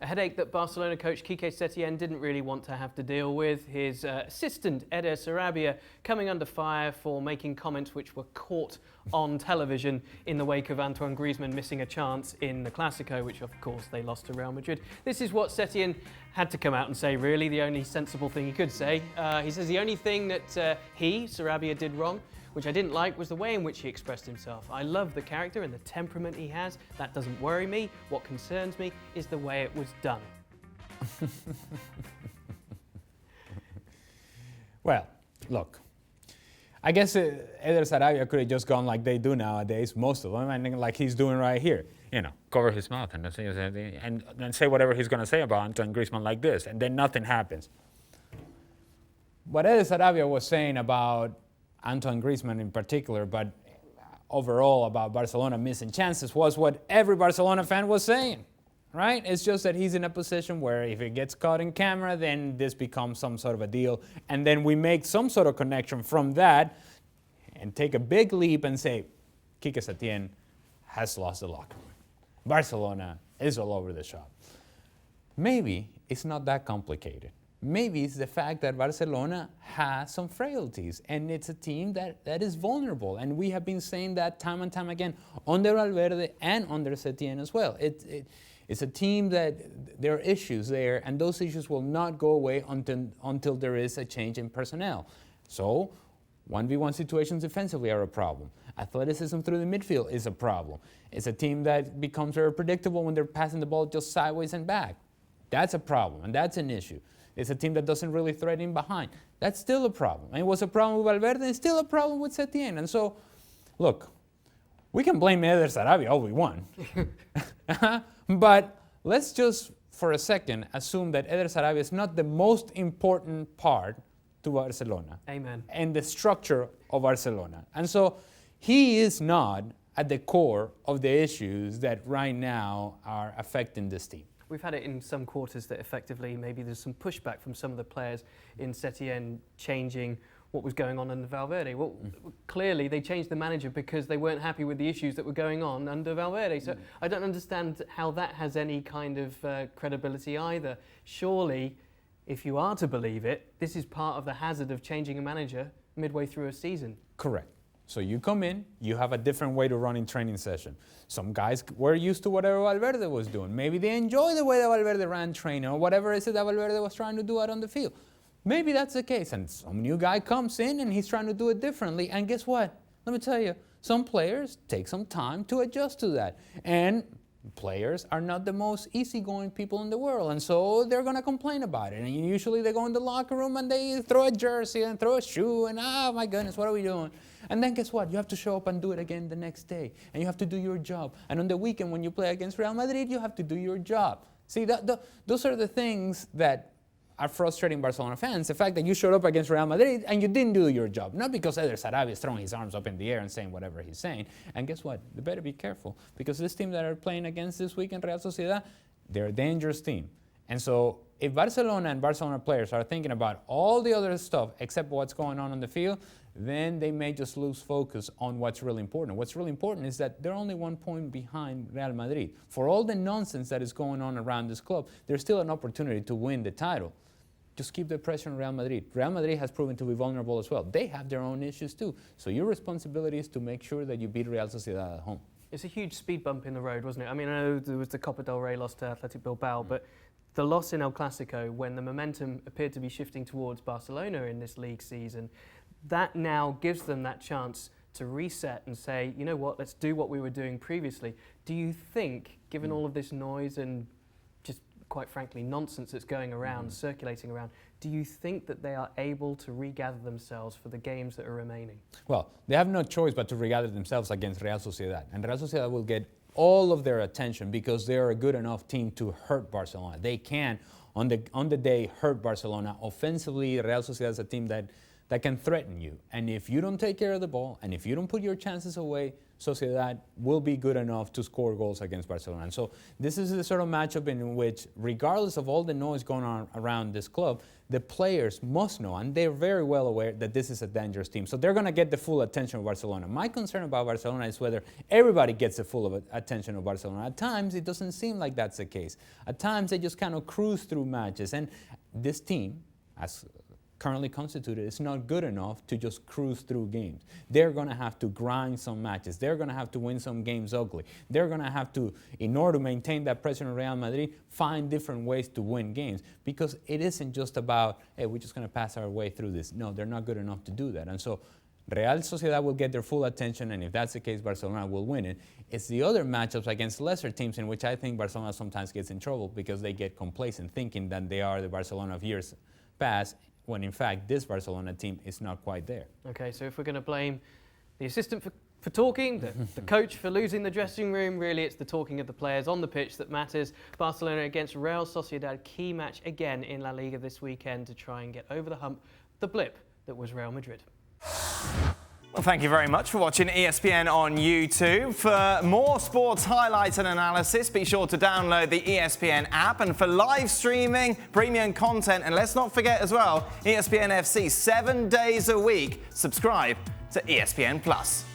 A headache that Barcelona coach Quique Setien didn't really want to have to deal with. His assistant, Eder Sarabia, coming under fire for making comments which were caught on television in the wake of Antoine Griezmann missing a chance in the Clásico, which of course they lost to Real Madrid. This is what Setien had to come out and say, really, the only sensible thing he could say. He says the only thing that Sarabia, did wrong, which I didn't like, was the way in which he expressed himself. I love the character and the temperament he has. That doesn't worry me. What concerns me is the way it was done. Well, look, I guess Eder Sarabia could have just gone like they do nowadays, most of them, and like he's doing right here. You know, cover his mouth and say whatever he's going to say about Antoine Griezmann like this, and then nothing happens. What Eder Sarabia was saying about Antoine Griezmann in particular, but overall about Barcelona missing chances, was what every Barcelona fan was saying, right? It's just that he's in a position where if it gets caught in camera, then this becomes some sort of a deal. And then we make some sort of connection from that and take a big leap and say, Quique Setien has lost the locker room. Barcelona is all over the shop. Maybe it's not that complicated. Maybe it's the fact that Barcelona has some frailties, and it's a team that is vulnerable. And we have been saying that time and time again under Valverde and under Setien as well. It's a team that there are issues there, and those issues will not go away until there is a change in personnel. So 1v1 situations defensively are a problem. Athleticism through the midfield is a problem. It's a team that becomes very predictable when they're passing the ball just sideways and back. That's a problem, and that's an issue. It's a team that doesn't really threaten behind. That's still a problem. And it was a problem with Valverde, and it's still a problem with Setien. And so, look, we can blame Eder Sarabia all we want. But let's just, for a second, assume that Eder Sarabia is not the most important part to Barcelona. Amen. And the structure of Barcelona. And so he is not at the core of the issues that right now are affecting this team. We've had it in some quarters that effectively maybe there's some pushback from some of the players in Setien changing what was going on under Valverde. Well, clearly they changed the manager because they weren't happy with the issues that were going on under Valverde. So I don't understand how that has any kind of credibility either. Surely, if you are to believe it, this is part of the hazard of changing a manager midway through a season. Correct. So you come in, you have a different way to run in training session. Some guys were used to whatever Valverde was doing. Maybe they enjoy the way that Valverde ran training or whatever it is that Valverde was trying to do out on the field. Maybe that's the case. And some new guy comes in and he's trying to do it differently. And guess what? Let me tell you, some players take some time to adjust to that. And players are not the most easygoing people in the world, and so they're going to complain about it. And usually they go in the locker room and they throw a jersey and throw a shoe and, oh my goodness, what are we doing? And then guess what? You have to show up and do it again the next day. And you have to do your job. And on the weekend when you play against Real Madrid, you have to do your job. See, those are the things that are frustrating Barcelona fans. The fact that you showed up against Real Madrid and you didn't do your job. Not because Eder Sarabia is throwing his arms up in the air and saying whatever he's saying. And guess what? They better be careful. Because this team that are playing against this weekend, Real Sociedad, they're a dangerous team. And so if Barcelona and Barcelona players are thinking about all the other stuff except what's going on the field, then they may just lose focus on what's really important. What's really important is that they're only 1 point behind Real Madrid. For all the nonsense that is going on around this club, there's still an opportunity to win the title. Just keep the pressure on Real Madrid. Real Madrid has proven to be vulnerable as well. They have their own issues too. So your responsibility is to make sure that you beat Real Sociedad at home. It's a huge speed bump in the road, wasn't it? I mean, I know there was the Copa del Rey loss to Athletic Bilbao, but the loss in El Clásico, when the momentum appeared to be shifting towards Barcelona in this league season, that now gives them that chance to reset and say, you know what, let's do what we were doing previously. Do you think, given all of this noise and just quite frankly nonsense that's going around, circulating around, do you think that they are able to regather themselves for the games that are remaining? Well, they have no choice but to regather themselves against Real Sociedad. And Real Sociedad will get all of their attention because they're a good enough team to hurt Barcelona. They can, on the day, hurt Barcelona. Offensively, Real Sociedad is a team that that can threaten you. And if you don't take care of the ball, and if you don't put your chances away, Sociedad will be good enough to score goals against Barcelona. And so this is the sort of matchup in which, regardless of all the noise going on around this club, the players must know, and they're very well aware, that this is a dangerous team. So they're going to get the full attention of Barcelona. My concern about Barcelona is whether everybody gets the full attention of Barcelona. At times, it doesn't seem like that's the case. At times, they just kind of cruise through matches. And this team, as currently constituted, is not good enough to just cruise through games. They're going to have to grind some matches. They're going to have to win some games ugly. They're going to have to, in order to maintain that pressure on Real Madrid, find different ways to win games, because it isn't just about, hey, we're just going to pass our way through this. No, they're not good enough to do that. And so Real Sociedad will get their full attention, and if that's the case, Barcelona will win it. It's the other matchups against lesser teams in which I think Barcelona sometimes gets in trouble because they get complacent, thinking that they are the Barcelona of years past, when in fact this Barcelona team is not quite there. Okay, so if we're going to blame the assistant for talking, the coach for losing the dressing room, really it's the talking of the players on the pitch that matters. Barcelona against Real Sociedad, key match again in La Liga this weekend to try and get over the hump, the blip that was Real Madrid. Well, thank you very much for watching ESPN on YouTube. For more sports highlights and analysis, be sure to download the ESPN app. And for live streaming, premium content, and let's not forget as well, ESPN FC 7 days a week. Subscribe to ESPN+.